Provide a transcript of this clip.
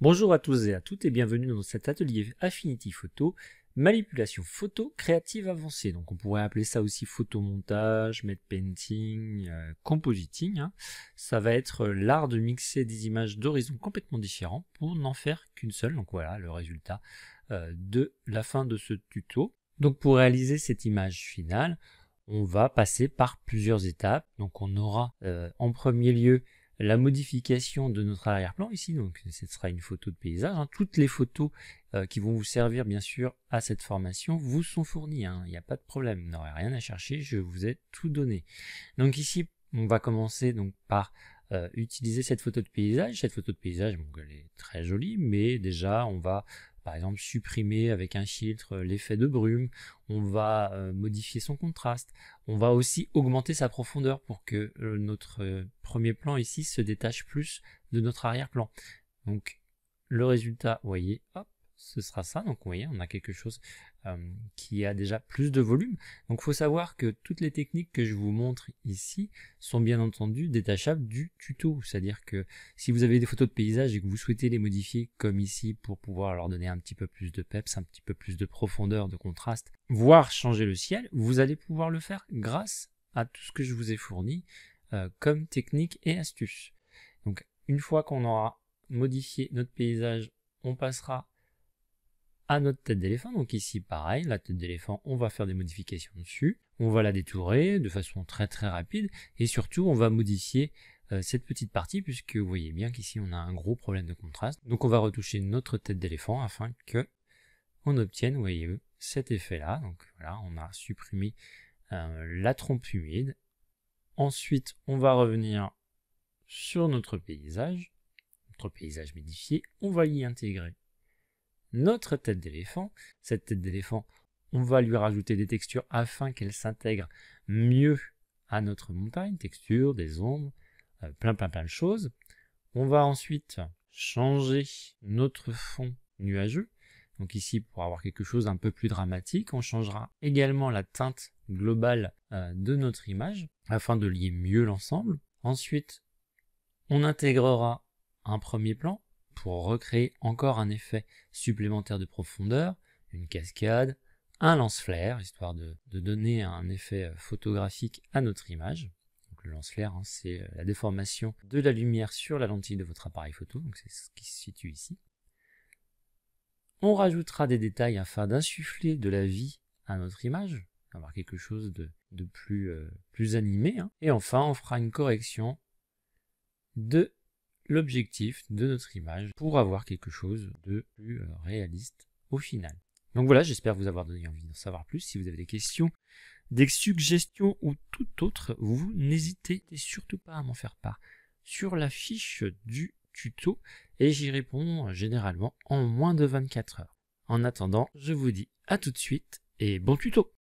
Bonjour à tous et à toutes et bienvenue dans cet atelier Affinity Photo, manipulation photo créative avancée. Donc on pourrait appeler ça aussi photomontage, matte painting, compositing. Ça va être l'art de mixer des images d'horizons complètement différents pour n'en faire qu'une seule. Donc voilà le résultat de la fin de ce tuto. Donc pour réaliser cette image finale, on va passer par plusieurs étapes. Donc on aura en premier lieu la modification de notre arrière-plan ici, donc ce sera une photo de paysage. Toutes les photos qui vont vous servir bien sûr à cette formation vous sont fournies, il n'y a pas de problème, vous n'aurez rien à chercher, je vous ai tout donné. Donc ici, on va commencer donc par utiliser cette photo de paysage. Cette photo de paysage, donc, elle est très jolie, mais déjà on va par exemple supprimer avec un filtre l'effet de brume, on va modifier son contraste, on va aussi augmenter sa profondeur pour que notre premier plan ici se détache plus de notre arrière-plan. Donc le résultat, vous voyez, hop, ce sera ça. Donc vous voyez, on a quelque chose qui a déjà plus de volume. Donc il faut savoir que toutes les techniques que je vous montre ici sont bien entendu détachables du tuto. C'est-à-dire que si vous avez des photos de paysage et que vous souhaitez les modifier comme ici pour pouvoir leur donner un petit peu plus de peps, un petit peu plus de profondeur, de contraste, voire changer le ciel, vous allez pouvoir le faire grâce à tout ce que je vous ai fourni comme technique et astuces. Donc une fois qu'on aura modifié notre paysage, on passera à notre tête d'éléphant. Donc ici pareil, la tête d'éléphant, on va faire des modifications dessus, on va la détourer de façon très rapide et surtout on va modifier cette petite partie puisque vous voyez bien qu'ici on a un gros problème de contraste. Donc on va retoucher notre tête d'éléphant afin que on obtienne, vous voyez, cet effet là. Donc voilà, on a supprimé la trompe humide. Ensuite on va revenir sur notre paysage modifié, on va y intégrer notre tête d'éléphant. Cette tête d'éléphant, on va lui rajouter des textures afin qu'elle s'intègre mieux à notre montagne, textures, des ombres, plein de choses. On va ensuite changer notre fond nuageux. Donc ici, pour avoir quelque chose d'un peu plus dramatique, on changera également la teinte globale de notre image afin de lier mieux l'ensemble. Ensuite, on intégrera un premier plan pour recréer encore un effet supplémentaire de profondeur, une cascade, un lance-flair, histoire de donner un effet photographique à notre image. Donc le lance-flair, c'est la déformation de la lumière sur la lentille de votre appareil photo, donc c'est ce qui se situe ici. On rajoutera des détails afin d'insuffler de la vie à notre image, avoir quelque chose de plus animé. Et enfin, on fera une correction de l'objectif de notre image pour avoir quelque chose de plus réaliste au final. Donc voilà, j'espère vous avoir donné envie d'en savoir plus. Si vous avez des questions, des suggestions ou tout autre, vous n'hésitez surtout pas à m'en faire part sur la fiche du tuto et j'y réponds généralement en moins de 24 heures. En attendant, je vous dis à tout de suite et bon tuto!